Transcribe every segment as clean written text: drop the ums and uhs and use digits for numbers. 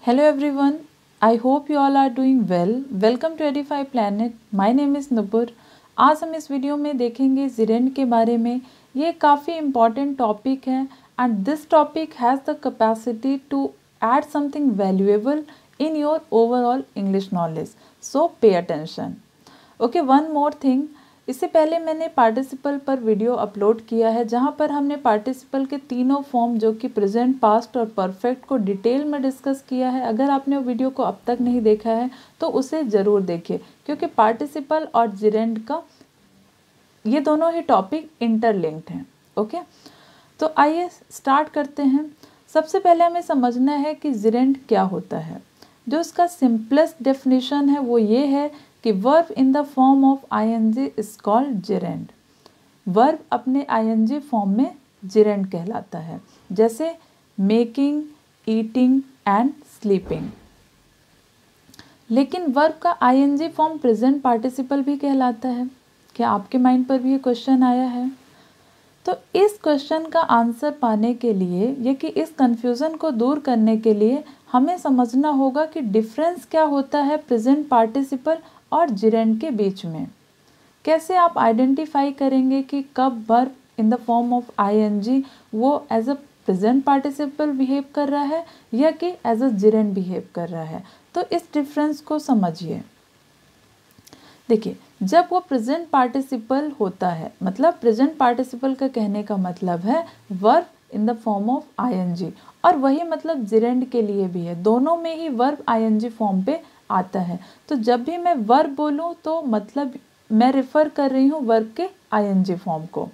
Hello everyone, I hope you all are doing well. Welcome to Edify Planet. My name is Nupur. आज हम इस video में देखेंगे जिरेंड के बारे में. ये काफ़ी इम्पॉर्टेंट टॉपिक है and this topic has the capacity to add something valuable in your overall English knowledge. So pay attention. Okay, one more thing. इससे पहले मैंने पार्टिसिपल पर वीडियो अपलोड किया है जहाँ पर हमने पार्टिसिपल के तीनों फॉर्म जो कि प्रेजेंट, पास्ट और परफेक्ट को डिटेल में डिस्कस किया है. अगर आपने वो वीडियो को अब तक नहीं देखा है तो उसे ज़रूर देखिए क्योंकि पार्टिसिपल और जिरेंड का ये दोनों ही टॉपिक इंटरलिंक्ड हैं. ओके, तो आइए स्टार्ट करते हैं. सबसे पहले हमें समझना है कि जिरेंड क्या होता है. जो इसका सिंपलेस्ट डेफिनेशन है वो ये है कि verb in the form of ING is called gerund. Verb अपने आईएनजी फॉर्म में जिरेंड कहलाता है, जैसे मेकिंग, ईटिंग एंड स्लीपिंग. लेकिन वर्ब का आईएनजी फॉर्म प्रेजेंट पार्टिसिपल भी कहलाता है. क्या आपके माइंड पर भी ये क्वेश्चन आया है? तो इस क्वेश्चन का आंसर पाने के लिए या कि इस कन्फ्यूज़न को दूर करने के लिए हमें समझना होगा कि डिफरेंस क्या होता है प्रेजेंट पार्टिसिपल और जिरेंड के बीच में. कैसे आप आइडेंटिफाई करेंगे कि कब verb in the form of आईएनजी N as a present participle behave कर रहा है या कि एज अ जिरेंड बिहेव कर रहा है. तो इस डिफरेंस को समझिए. देखिए, जब वो प्रेजेंट पार्टिसिपल होता है, मतलब प्रेजेंट पार्टिसिपल का कहने का मतलब है verb in the form of ING, और वही मतलब जिरेंड के लिए भी है. दोनों में ही वर्ब आईएनजी फॉर्म पे आता है. तो जब भी मैं वर्ब बोलूँ तो मतलब मैं रेफर कर रही हूँ वर्ब के आईएनजी फॉर्म को.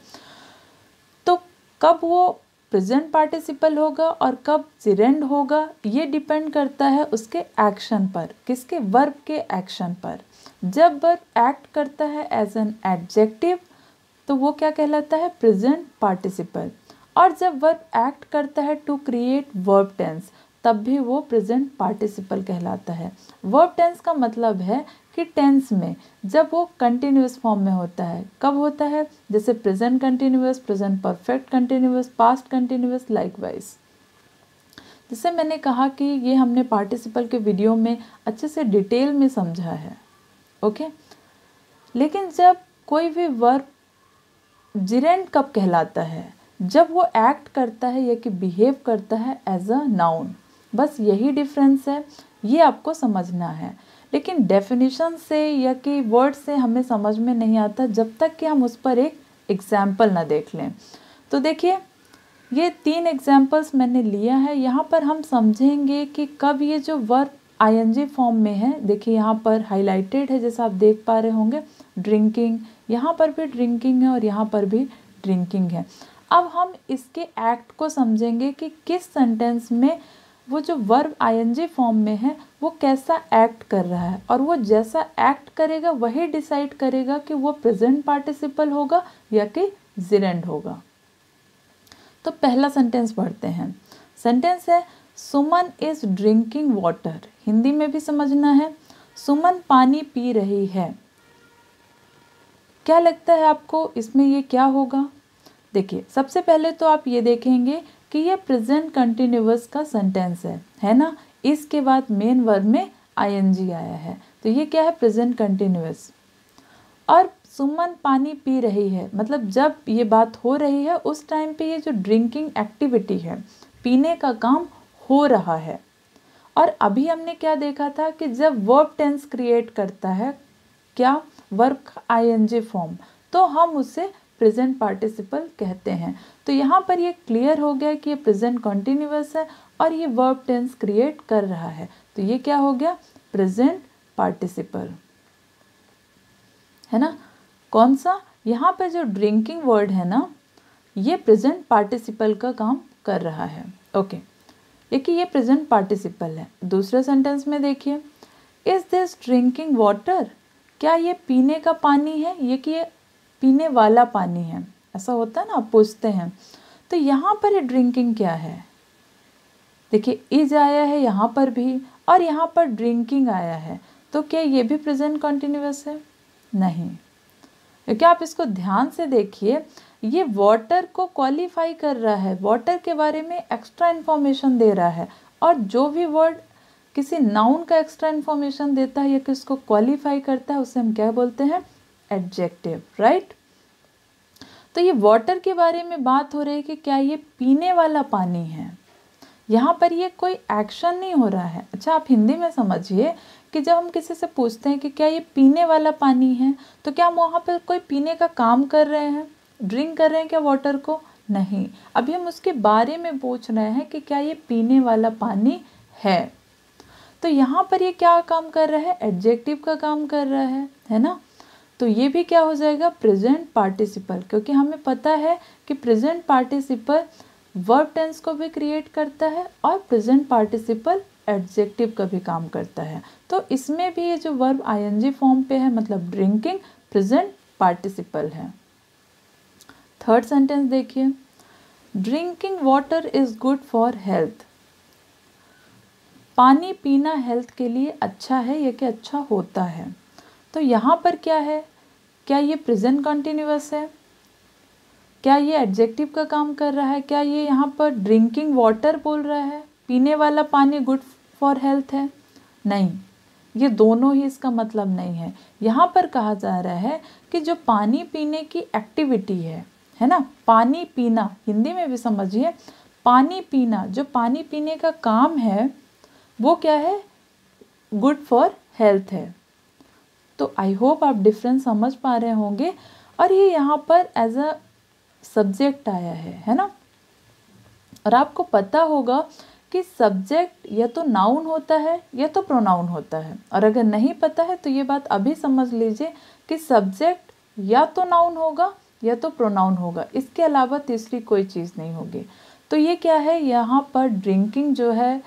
तो कब वो प्रेजेंट पार्टिसिपल होगा और कब जिरेंड होगा ये डिपेंड करता है उसके एक्शन पर. किसके? वर्ब के एक्शन पर. जब वर्ब एक्ट करता है एज एन एडजेक्टिव तो वो क्या कहलाता है? Present participle. और जब वर्ब एक्ट करता है टू क्रिएट वर्ब टेंस तब भी वो प्रेजेंट पार्टिसिपल कहलाता है. वर्ब टेंस का मतलब है कि टेंस में जब वो कंटिन्यूअस फॉर्म में होता है. कब होता है? जैसे present continuous, present perfect continuous, past continuous, likewise. जैसे मैंने कहा कि ये हमने पार्टिसिपल के वीडियो में अच्छे से डिटेल में समझा है. ओके, लेकिन जब कोई भी वर्ब जिरेंड कब कहलाता है? जब वो एक्ट करता है या कि बिहेव करता है एज अ नाउन. बस यही डिफरेंस है, ये आपको समझना है. लेकिन डेफिनेशन से या कि वर्ड से हमें समझ में नहीं आता जब तक कि हम उस पर एक एग्जाम्पल ना देख लें. तो देखिए, ये 3 एग्जाम्पल्स मैंने लिया है. यहाँ पर हम समझेंगे कि कब ये जो वर्ब आईएनजी फॉर्म में है. देखिए यहाँ पर हाईलाइटेड है जैसा आप देख पा रहे होंगे. ड्रिंकिंग, यहाँ पर भी ड्रिंकिंग है और यहाँ पर भी ड्रिंकिंग है. अब हम इसके एक्ट को समझेंगे कि किस सेंटेंस में वो जो वर्ब आईएनजी फॉर्म में है वो कैसा एक्ट कर रहा है, और वो जैसा एक्ट करेगा वही डिसाइड करेगा कि वो प्रेजेंट पार्टिसिपल होगा या कि जिरेंड होगा. तो पहला सेंटेंस पढ़ते हैं. सेंटेंस है सुमन इज ड्रिंकिंग वाटर. हिंदी में भी समझना है. सुमन पानी पी रही है. क्या लगता है आपको इसमें ये क्या होगा? देखिए, सबसे पहले तो आप ये देखेंगे कि ये प्रेजेंट कंटिन्यूअस का सेंटेंस है ना. इसके बाद मेन वर्ब में आईएनजी आया है तो ये क्या है? Present continuous. और सुमन पानी पी रही है मतलब जब ये बात हो रही है उस टाइम पे ये जो ड्रिंकिंग एक्टिविटी है, पीने का काम हो रहा है. और अभी हमने क्या देखा था कि जब वर्ब टेंस क्रिएट करता है क्या? वर्ब का आईएनजी फॉर्म, तो हम उसे प्रेजेंट पार्टिसिपल कहते हैं. तो यहाँ पर ये क्लियर हो गया कि ये प्रेजेंट कंटिन्यूअस है और ये वर्ब टेंस क्रिएट कर रहा है. तो ये क्या हो गया? प्रेजेंट पार्टिसिपल, है ना. कौन सा? यहाँ पर जो ड्रिंकिंग वर्ड है ना, ये प्रेजेंट पार्टिसिपल का काम कर रहा है. ओके, देखिए ये प्रेजेंट पार्टिसिपल है. दूसरे सेंटेंस में देखिए, इज दिस ड्रिंकिंग वाटर. क्या ये पीने का पानी है? ये कि ये पीने वाला पानी है, ऐसा होता है ना, आप पूछते हैं. तो यहाँ पर ये ड्रिंकिंग क्या है? देखिए इज आया है यहाँ पर भी और यहाँ पर ड्रिंकिंग आया है. तो क्या ये भी प्रेजेंट कंटिन्यूअस है? नहीं. क्योंकि आप इसको ध्यान से देखिए, ये वाटर को क्वालिफाई कर रहा है, वाटर के बारे में एक्स्ट्रा इन्फॉर्मेशन दे रहा है. और जो भी वर्ड किसी नाउन का एक्स्ट्रा इन्फॉर्मेशन देता है या किसको क्वालिफाई करता है, उसे हम क्या बोलते हैं, एडजेक्टिव, राइट। तो ये वाटर के बारे में बात हो रही है कि क्या ये पीने वाला पानी है, यहाँ पर ये कोई एक्शन नहीं हो रहा है। अच्छा, आप हिंदी में समझिए कि जब हम किसी से पूछते हैं कि क्या ये पीने वाला पानी है, तो क्या हम वहाँ पर कोई पीने का काम कर रहे हैं, ड्रिंक कर रहे हैं क्या वाटर को, नहीं। अभी हम उसके बारे में पूछ रहे हैं कि क्या ये पीने वाला पानी है। तो यहाँ पर ये क्या काम कर रहा है, एडजेक्टिव का काम कर रहा है ना। तो ये भी क्या हो जाएगा, प्रेजेंट पार्टिसिपल, क्योंकि हमें पता है कि प्रेजेंट पार्टिसिपल वर्ब टेंस को भी क्रिएट करता है और प्रेजेंट पार्टिसिपल एडजेक्टिव का भी काम करता है। तो इसमें भी ये जो वर्ब आईएनजी फॉर्म पे है, मतलब ड्रिंकिंग, प्रेजेंट पार्टिसिपल है। थर्ड सेंटेंस देखिए, drinking water is good for health. पानी पीना हेल्थ के लिए अच्छा है या कि अच्छा होता है। तो यहाँ पर क्या है, क्या ये प्रेजेंट कंटिन्यूअस है, क्या ये एडजेक्टिव का काम कर रहा है, क्या ये यहाँ पर ड्रिंकिंग वाटर बोल रहा है, पीने वाला पानी गुड फॉर हेल्थ है, नहीं, ये दोनों ही इसका मतलब नहीं है। यहाँ पर कहा जा रहा है कि जो पानी पीने की एक्टिविटी है ना, पानी पीना, हिंदी में भी समझिए, पानी पीना, जो पानी पीने का काम है वो क्या है, गुड फॉर हेल्थ है। तो आई होप आप डिफरेंस समझ पा रहे होंगे। और ये यहाँ पर एज अ सब्जेक्ट आया है ना। और आपको पता होगा कि सब्जेक्ट या तो नाउन होता है या तो प्रोनाउन होता है। और अगर नहीं पता है तो ये बात अभी समझ लीजिए कि सब्जेक्ट या तो नाउन होगा या तो प्रोनाउन होगा, इसके अलावा तीसरी कोई चीज़ नहीं होगी। तो ये क्या है, यहाँ पर ड्रिंकिंग जो है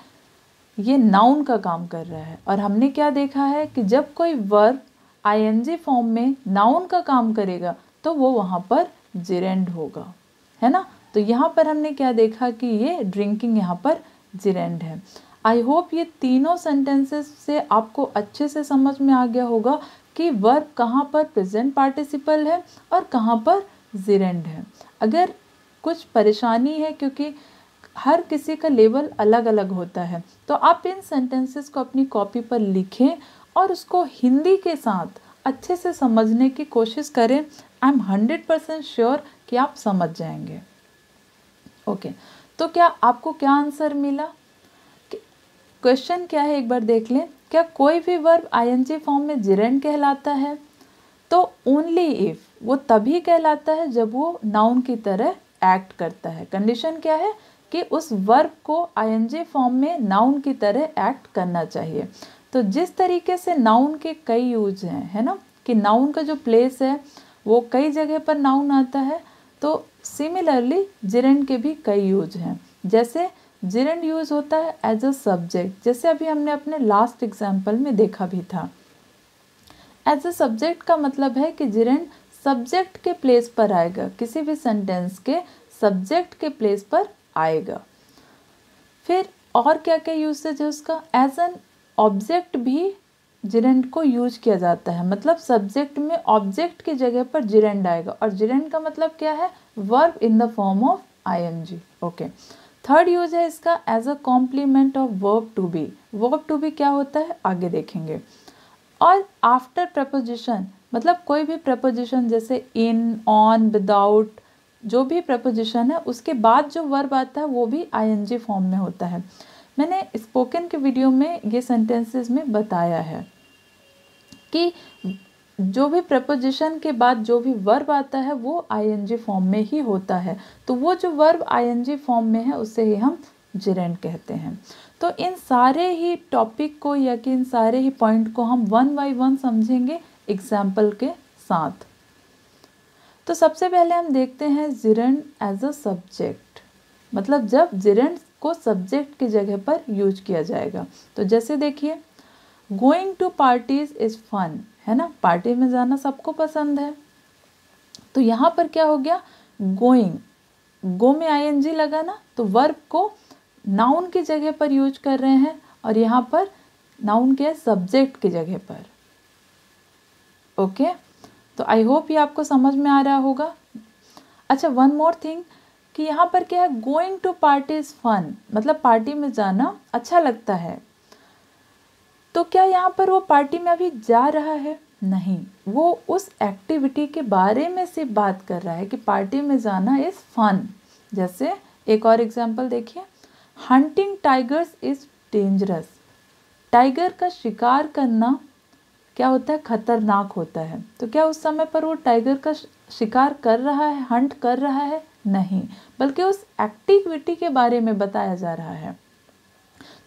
ये नाउन का काम कर रहा है। और हमने क्या देखा है कि जब कोई वर्ब आईएनजी फॉर्म में नाउन का काम करेगा तो वो वहाँ पर जिरेंड होगा, है ना। तो यहाँ पर हमने क्या देखा कि ये ड्रिंकिंग यहाँ पर जिरेंड है। आई होप ये तीनों सेंटेंसेस से आपको अच्छे से समझ में आ गया होगा कि वर्ब कहाँ पर प्रेजेंट पार्टिसिपल है और कहाँ पर जिरेंड है। अगर कुछ परेशानी है, क्योंकि हर किसी का लेवल अलग अलग होता है, तो आप इन सेंटेंसेस को अपनी कॉपी पर लिखें और उसको हिंदी के साथ अच्छे से समझने की कोशिश करें। आई एम 100% श्योर कि आप समझ जाएंगे। ओके, तो क्या आपको क्या आंसर मिला, क्वेश्चन क्या है एक बार देख लें। क्या कोई भी वर्ब आईएनजी फॉर्म में जिरेंड कहलाता है? तो ओनली इफ, वो तभी कहलाता है जब वो नाउन की तरह एक्ट करता है। कंडीशन क्या है कि उस वर्ब को आईएनजी फॉर्म में नाउन की तरह एक्ट करना चाहिए। तो जिस तरीके से नाउन के कई यूज हैं, है ना, कि नाउन का जो प्लेस है वो कई जगह पर नाउन आता है, तो सिमिलरली जिरेंड के भी कई यूज हैं। जैसे जिरेंड यूज होता है एज अ सब्जेक्ट, जैसे अभी हमने अपने लास्ट एग्जाम्पल में देखा भी था। एज अ सब्जेक्ट का मतलब है कि जिरेंड सब्जेक्ट के प्लेस पर आएगा, किसी भी सेंटेंस के सब्जेक्ट के प्लेस पर आएगा। फिर और क्या क्या यूसेज है उसका, एज एन ऑब्जेक्ट भी जिरेंड को यूज किया जाता है, मतलब सब्जेक्ट में ऑब्जेक्ट की जगह पर जिरेंड आएगा। और जिरेंड का मतलब क्या है, verb in the form of ING. Okay, third use है इसका as a complement of verb to be. Verb to be क्या होता है आगे देखेंगे। और आफ्टर प्रपोजिशन, मतलब कोई भी प्रपोजिशन जैसे इन, ऑन, विदाउट, जो भी प्रपोजिशन है उसके बाद जो वर्ब आता है वो भी आईएनजी फॉर्म में होता है। मैंने स्पोकन के वीडियो में ये सेंटेंसेस में बताया है कि जो भी प्रपोजिशन के बाद जो भी वर्ब आता है वो आईएनजी फॉर्म में ही होता है। तो वो जो वर्ब आईएनजी फॉर्म में है उसे ही हम जिरेंड कहते हैं। तो इन सारे ही टॉपिक को या कि इन सारे ही पॉइंट को हम वन बाय वन समझेंगे एग्जाम्पल के साथ। तो सबसे पहले हम देखते हैं जिरेंड एज अ सब्जेक्ट, मतलब जब जिरेंड को सब्जेक्ट की जगह पर यूज किया जाएगा। तो जैसे देखिए, going to parties is fun, है ना, पार्टी में जाना सबको पसंद है। तो यहाँ पर क्या हो गया, गोइंग, गो में आईएनजी लगा ना, तो वर्ब को नाउन की जगह पर यूज कर रहे हैं और यहाँ पर नाउन के सब्जेक्ट की जगह पर। ओके, तो आई होप ये आपको समझ में आ रहा होगा। अच्छा, वन मोर थिंग कि यहाँ पर क्या है, going to party is fun, मतलब पार्टी में जाना अच्छा लगता है। तो क्या यहाँ पर वो पार्टी में अभी जा रहा है? नहीं, वो उस एक्टिविटी के बारे में सिर्फ बात कर रहा है कि पार्टी में जाना इज फन। जैसे एक और एग्जांपल देखिए, hunting tigers is dangerous. Tiger का शिकार करना क्या होता है? खतरनाक होता है। तो क्या उस समय पर वो टाइगर का शिकार कर रहा है, हंट कर रहा है? नहीं, बल्कि उस एक्टिविटी के बारे में बताया जा रहा है।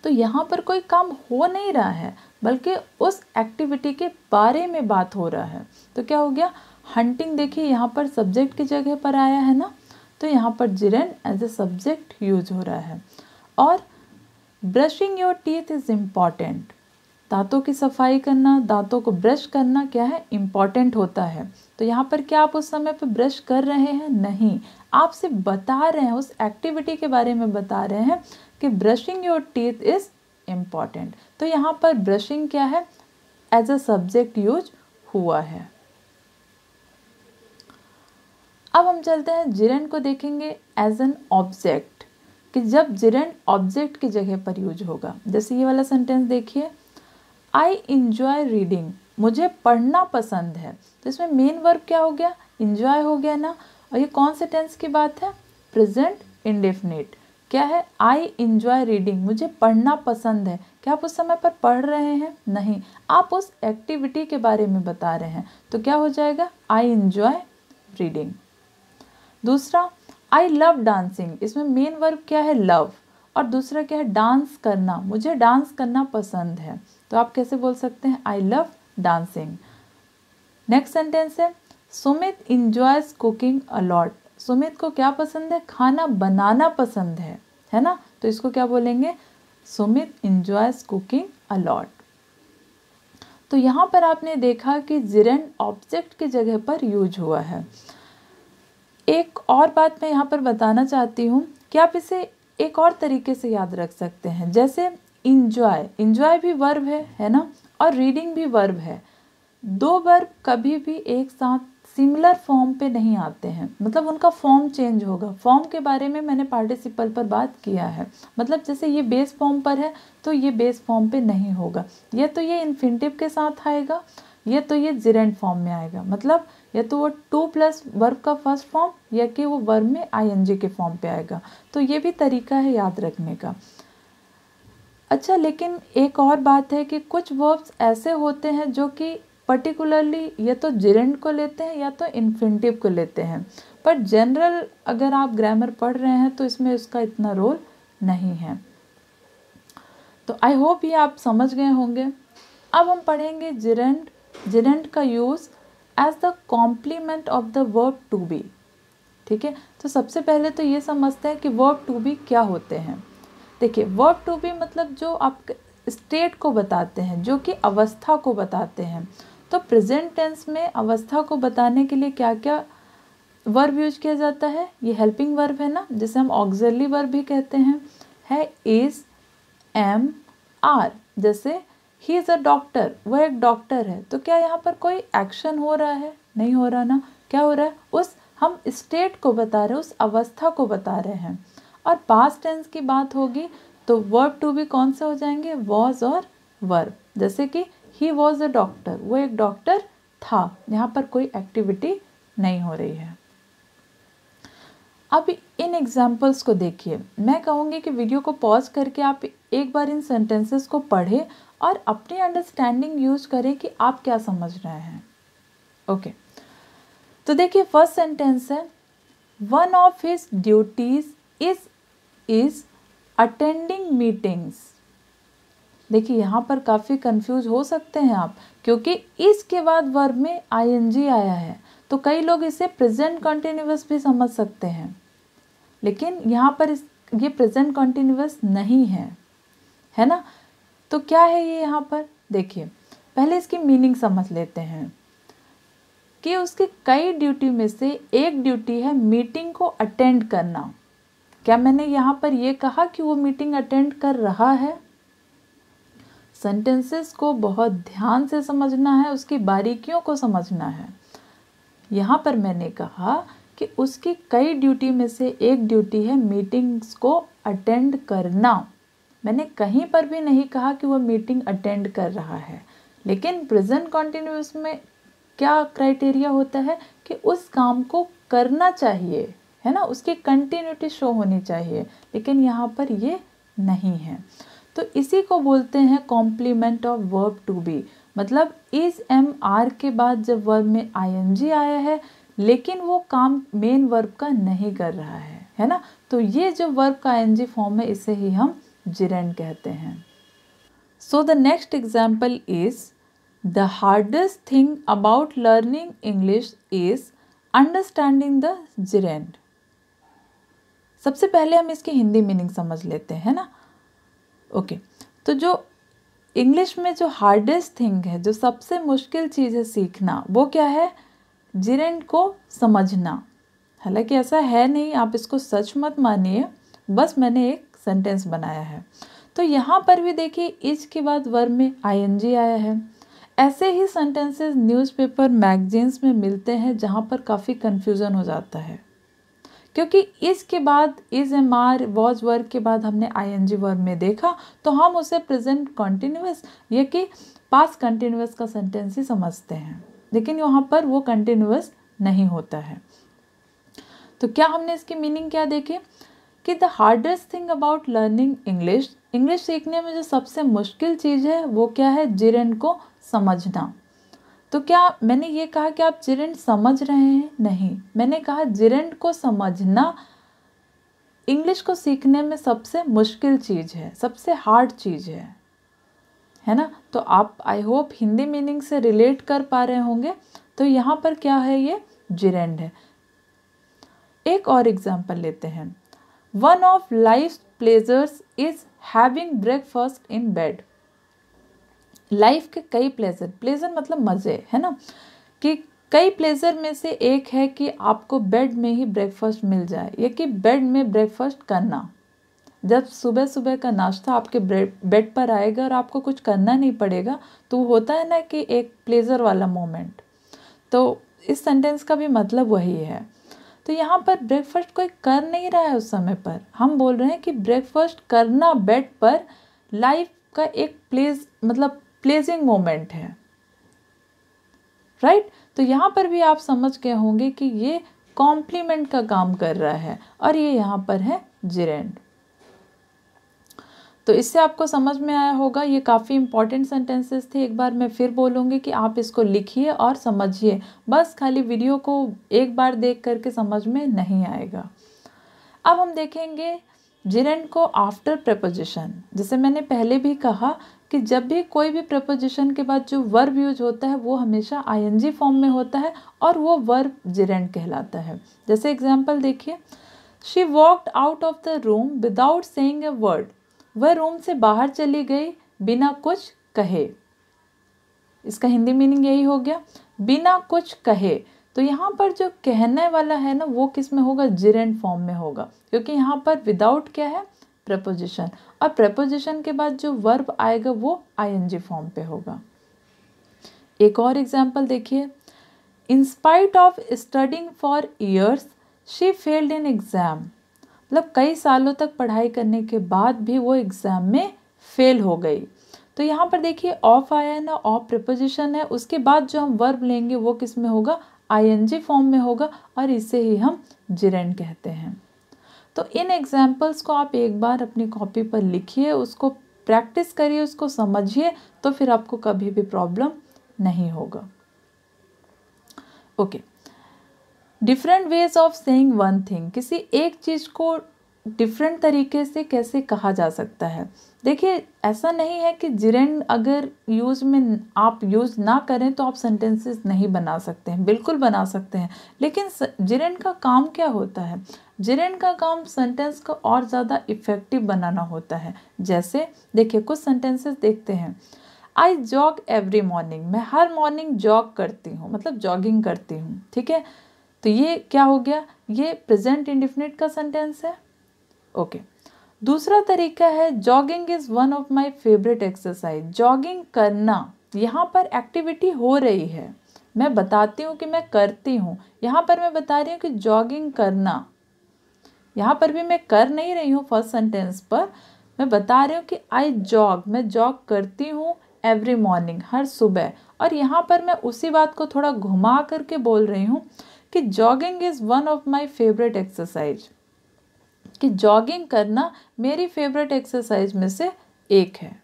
तो यहाँ पर कोई काम हो नहीं रहा है, बल्कि उस एक्टिविटी के बारे में बात हो रहा है। तो क्या हो गया? हंटिंग देखिए यहाँ पर सब्जेक्ट की जगह पर आया है ना, तो यहाँ पर जिरेंड एज ए सब्जेक्ट यूज हो रहा है। और brushing your teeth is important. दांतों की सफाई करना, दांतों को ब्रश करना क्या है? इम्पॉर्टेंट होता है। तो यहाँ पर क्या आप उस समय पर ब्रश कर रहे हैं? नहीं, आप सिर्फ बता रहे हैं, उस एक्टिविटी के बारे में बता रहे हैं कि brushing your teeth is important. तो यहाँ पर ब्रशिंग क्या है? एज अ सब्जेक्ट यूज हुआ है। अब हम चलते हैं जिरेंड को देखेंगे एज एन ऑब्जेक्ट, कि जब जिरेंड ऑब्जेक्ट की जगह पर यूज होगा। जैसे ये वाला सेंटेंस देखिए, आई इंजॉय रीडिंग, मुझे पढ़ना पसंद है। तो इसमें मेन वर्ब क्या हो गया? इंजॉय हो गया ना। और ये कौन से टेंस की बात है? Present indefinite. क्या है? आई इंजॉय रीडिंग, मुझे पढ़ना पसंद है। क्या आप उस समय पर पढ़ रहे हैं? नहीं, आप उस एक्टिविटी के बारे में बता रहे हैं। तो क्या हो जाएगा? I enjoy reading. दूसरा, आई लव डांसिंग, इसमें मेन वर्ब क्या है? लव। और दूसरा क्या है? डांस करना, मुझे डांस करना पसंद है। तो आप कैसे बोल सकते हैं? I love dancing. Next sentence है, Sumit enjoys cooking a lot. Sumit को क्या पसंद है? खाना बनाना पसंद है ना। तो इसको क्या बोलेंगे? Sumit enjoys cooking a lot. तो यहाँ पर आपने देखा कि जिरेंड ऑब्जेक्ट की जगह पर यूज हुआ है। एक और बात मैं यहाँ पर बताना चाहती हूँ कि आप इसे एक और तरीके से याद रख सकते हैं। जैसे इंजॉय भी वर्ब है ना, और रीडिंग भी वर्ब है। दो वर्ब कभी भी एक साथ सिमिलर फॉर्म पे नहीं आते हैं, मतलब उनका फॉर्म चेंज होगा। फॉर्म के बारे में मैंने पार्टिसिपल पर बात किया है। मतलब जैसे ये बेस फॉर्म पर है तो ये बेस फॉर्म पे नहीं होगा, या तो ये इन्फिनिटिव के साथ आएगा, या तो ये जिरेंड फॉर्म में आएगा। मतलब या तो वो टू प्लस वर्ब का फर्स्ट फॉर्म, या कि वो वर्ब में आईएनजी के फॉर्म पे आएगा। तो ये भी तरीका है याद रखने का। अच्छा, लेकिन एक और बात है कि कुछ वर्ब्स ऐसे होते हैं जो कि पर्टिकुलरली या तो जिरेंड को लेते हैं या तो इन्फिनिटिव को लेते हैं, पर जनरल अगर आप ग्रामर पढ़ रहे हैं तो इसमें उसका इतना रोल नहीं है। तो आई होप ये आप समझ गए होंगे। अब हम पढ़ेंगे जिरेंड का use as the complement of the verb to be. ठीक है, तो सबसे पहले तो ये समझते हैं कि वर्ब टू बी क्या होते हैं। देखिए, वर्ब टू बी मतलब जो आप स्टेट को बताते हैं, जो कि अवस्था को बताते हैं। तो प्रेजेंट टेंस में अवस्था को बताने के लिए क्या क्या वर्ब यूज किया जाता है? ये हेल्पिंग वर्ब है ना, जिसे हम ऑक्सिलरी वर्ब भी कहते हैं, है इज, एम, आर। जैसे ही इज़ अ डॉक्टर, वह एक डॉक्टर है। तो क्या यहाँ पर कोई एक्शन हो रहा है? नहीं हो रहा ना। क्या हो रहा है? उस हम स्टेट को बता रहे हैं, उस अवस्था को बता रहे हैं। और पास्ट टेंस की बात होगी तो वर्ब टू बी कौन से हो जाएंगे? वॉज और वर्ब। जैसे कि ही वॉज अ डॉक्टर, वो एक डॉक्टर था। यहाँ पर कोई एक्टिविटी नहीं हो रही है। अब इन एग्जाम्पल्स को देखिए। मैं कहूँगी कि वीडियो को पॉज करके आप एक बार इन सेंटेंसेस को पढ़ें और अपनी अंडरस्टैंडिंग यूज करें कि आप क्या समझ रहे हैं। ओके, तो देखिए फर्स्ट सेंटेंस है, one of his duties is attending meetings. देखिए यहाँ पर काफ़ी कंफ्यूज हो सकते हैं आप, क्योंकि इसके बाद वर्ब में आईएनजी आया है। तो कई लोग इसे प्रेजेंट कंटिन्यूअस भी समझ सकते हैं, लेकिन यहाँ पर ये प्रेजेंट कंटिन्यूअस नहीं है ना। तो क्या है ये? यहाँ पर देखिए, पहले इसकी मीनिंग समझ लेते हैं कि उसकी कई ड्यूटी में से एक ड्यूटी है मीटिंग को अटेंड करना। क्या मैंने यहाँ पर ये कहा कि वो मीटिंग अटेंड कर रहा है? सेंटेंसेस को बहुत ध्यान से समझना है, उसकी बारीकियों को समझना है। यहाँ पर मैंने कहा कि उसकी कई ड्यूटी में से एक ड्यूटी है मीटिंग्स को अटेंड करना। मैंने कहीं पर भी नहीं कहा कि वो मीटिंग अटेंड कर रहा है, लेकिन प्रेजेंट कॉन्टिन्यूअस में क्या क्राइटेरिया होता है कि उस काम को करना चाहिए, है ना, उसकी कंटिन्यूटी शो होनी चाहिए, लेकिन यहाँ पर ये नहीं है। तो इसी को बोलते हैं complement of verb to be, मतलब इज एम आर के बाद जब वर्ब में आईएनजी आया है लेकिन वो काम मेन वर्ब का नहीं कर रहा है ना, तो ये जो वर्ब का आईएनजी फॉर्म है इसे ही हम जिरेंड कहते हैं। So the next example is the hardest thing about learning English is understanding the gerund. सबसे पहले हम इसकी हिंदी मीनिंग समझ लेते हैं ना। ओके, तो जो इंग्लिश में जो हार्डेस्ट थिंग है, जो सबसे मुश्किल चीज़ है सीखना, वो क्या है? जिरेंड को समझना। हालांकि ऐसा है नहीं, आप इसको सच मत मानिए, बस मैंने एक सेंटेंस बनाया है। तो यहाँ पर भी देखिए इज के बाद वर्ब में आईएनजी आया है। ऐसे ही सेंटेंसेस न्यूज़पेपर मैगजीन्स में मिलते हैं जहाँ पर काफ़ी कन्फ्यूज़न हो जाता है, क्योंकि इसके बाद is am are was verb के बाद हमने आईएनजी वर्ब में देखा तो हम उसे प्रेजेंट कॉन्टिन्यूअस या कि पास्ट कंटिन्यूअस का सेंटेंस ही समझते हैं, लेकिन यहाँ पर वो कंटिन्यूअस नहीं होता है। तो क्या हमने इसकी मीनिंग क्या देखी कि the hardest thing about learning English, English सीखने में जो सबसे मुश्किल चीज़ है वो क्या है? जिरेंड को समझना। तो क्या मैंने ये कहा कि आप जिरेंड समझ रहे हैं? नहीं, मैंने कहा जिरेंड को समझना इंग्लिश को सीखने में सबसे मुश्किल चीज़ है, सबसे हार्ड चीज़ है ना। तो आप आई होप हिंदी मीनिंग से रिलेट कर पा रहे होंगे। तो यहाँ पर क्या है? ये जिरेंड है। एक और एग्जाम्पल लेते हैं। One of life pleasures is having breakfast in bed. Life के कई प्लेजर, प्लेजर मतलब मज़े, है ना, कि कई प्लेजर में से एक है कि आपको बेड में ही ब्रेकफास्ट मिल जाए, या कि बेड में ब्रेकफास्ट करना। जब सुबह सुबह का नाश्ता आपके बेड पर आएगा और आपको कुछ करना नहीं पड़ेगा, तो होता है ना कि एक प्लेजर वाला मोमेंट। तो इस सेंटेंस का भी मतलब वही है। तो यहाँ पर ब्रेकफास्ट कोई कर नहीं रहा है उस समय पर, हम बोल रहे हैं कि ब्रेकफास्ट करना बेड पर लाइफ का एक प्लेजिंग मोमेंट है, राइट। तो यहाँ पर भी आप समझ गए होंगे कि ये कॉम्प्लीमेंट का काम कर रहा है और ये यहाँ पर है जिरेंड। तो इससे आपको समझ में आया होगा, ये काफ़ी इंपॉर्टेंट सेंटेंसेस थे। एक बार मैं फिर बोलूँगी कि आप इसको लिखिए और समझिए, बस खाली वीडियो को एक बार देख करके समझ में नहीं आएगा। अब हम देखेंगे जिरेंड को आफ्टर प्रेपोजिशन। जैसे मैंने पहले भी कहा कि जब भी कोई भी प्रेपोजिशन के बाद जो वर्ब यूज होता है वो हमेशा आईएनजी फॉर्म में होता है और वो वर्ब जिरेंड कहलाता है। जैसे एग्जांपल देखिए, she walked out of the room without saying a word. वह रूम से बाहर चली गई बिना कुछ कहे। इसका हिंदी मीनिंग यही हो गया, बिना कुछ कहे। तो यहाँ पर जो कहने वाला है ना वो किस में होगा? जिरेंड फॉर्म में होगा, क्योंकि यहाँ पर विदाउट क्या है? प्रपोजिशन, और प्रपोजिशन के बाद जो वर्ब आएगा वो आईएनजी फॉर्म पे होगा। एक और एग्जांपल देखिए, in spite of studying for years she failed in exam. मतलब कई सालों तक पढ़ाई करने के बाद भी वो एग्जाम में फेल हो गई। तो यहाँ पर देखिए ऑफ आया है ना, ऑफ प्रिपोजिशन है, उसके बाद जो हम वर्ब लेंगे वो किस में होगा? आईएनजी फॉर्म में होगा, और इसे ही हम जिरेंड कहते हैं। तो इन एग्जाम्पल्स को आप एक बार अपनी कॉपी पर लिखिए, उसको प्रैक्टिस करिए, उसको समझिए, तो फिर आपको कभी भी प्रॉब्लम नहीं होगा। Okay, different ways of saying one thing. किसी एक चीज़ को डिफरेंट तरीके से कैसे कहा जा सकता है। देखिए ऐसा नहीं है कि जिरेंड अगर आप यूज़ ना करें तो आप सेंटेंसेस नहीं बना सकते हैं, बिल्कुल बना सकते हैं। लेकिन जिरेंड का काम क्या होता है? जिरेंड का काम सेंटेंस को और ज़्यादा इफ़ेक्टिव बनाना होता है। जैसे देखिए कुछ सेंटेंसेस देखते हैं, आई जॉग एवरी मॉर्निंग। मैं हर मॉर्निंग जॉग करती हूँ, मतलब जॉगिंग करती हूँ, ठीक है। तो ये क्या हो गया? ये प्रेजेंट इंडेफिनिट का सेंटेंस है। ओके, दूसरा तरीका है, jogging is one of my favourite exercise. Jogging करना, यहाँ पर एक्टिविटी हो रही है, मैं बताती हूँ कि मैं करती हूँ, यहाँ पर मैं बता रही हूँ कि जॉगिंग करना। यहाँ पर भी मैं कर नहीं रही हूँ फर्स्ट सेंटेंस पर, मैं बता रही हूँ कि आई जॉग, मैं जॉग करती हूँ एवरी मॉर्निंग, हर सुबह। और यहाँ पर मैं उसी बात को थोड़ा घुमा करके बोल रही हूँ कि jogging is one of my favourite exercise, कि जॉगिंग करना मेरी फेवरेट एक्सरसाइज में से एक है।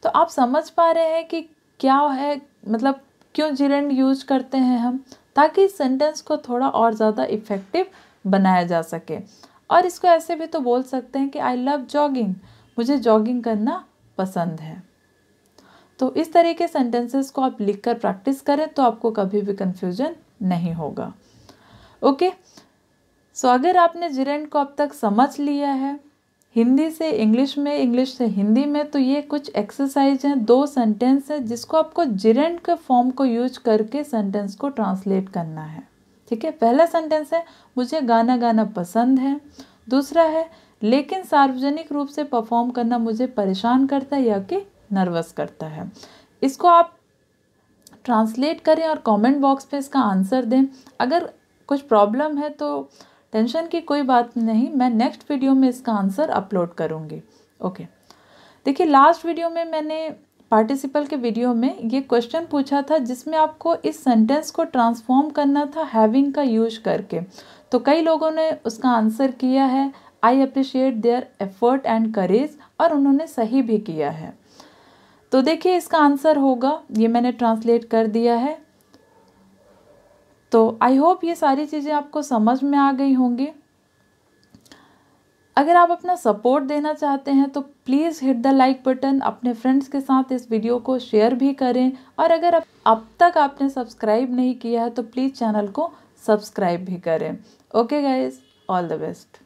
तो आप समझ पा रहे हैं कि क्या है, मतलब क्यों जिरेंड यूज करते हैं हम, ताकि इस सेंटेंस को थोड़ा और ज़्यादा इफ़ेक्टिव बनाया जा सके। और इसको ऐसे भी तो बोल सकते हैं कि आई लव जॉगिंग, मुझे जॉगिंग करना पसंद है। तो इस तरह के सेंटेंसेस को आप लिखकर प्रैक्टिस करें तो आपको कभी भी कन्फ्यूजन नहीं होगा। ओके, सो अगर आपने जिरेंड को अब तक समझ लिया है हिंदी से इंग्लिश में, इंग्लिश से हिंदी में, तो ये कुछ एक्सरसाइज हैं, 2 सेंटेंस हैं जिसको आपको जिरेंड के फॉर्म को यूज करके सेंटेंस को ट्रांसलेट करना है। ठीक है, पहला सेंटेंस है मुझे गाना गाना पसंद है। दूसरा है लेकिन सार्वजनिक रूप से परफॉर्म करना मुझे परेशान करता है या कि नर्वस करता है। इसको आप ट्रांसलेट करें और कमेंट बॉक्स पे इसका आंसर दें। अगर कुछ प्रॉब्लम है तो टेंशन की कोई बात नहीं, मैं नेक्स्ट वीडियो में इसका आंसर अपलोड करूँगी। ओके, देखिए लास्ट वीडियो में मैंने पार्टिसिपल के वीडियो में ये क्वेश्चन पूछा था जिसमें आपको इस सेंटेंस को ट्रांसफॉर्म करना था हैविंग का यूज करके। तो कई लोगों ने उसका आंसर किया है I appreciate their effort and courage, और उन्होंने सही भी किया है। तो देखिए इसका आंसर होगा, ये मैंने ट्रांसलेट कर दिया है। तो आई होप ये सारी चीज़ें आपको समझ में आ गई होंगी। अगर आप अपना सपोर्ट देना चाहते हैं तो please hit the like button, अपने फ्रेंड्स के साथ इस वीडियो को शेयर भी करें, और अगर अब तक आपने सब्सक्राइब नहीं किया है तो प्लीज़ चैनल को सब्सक्राइब भी करें। Okay guys, all the best.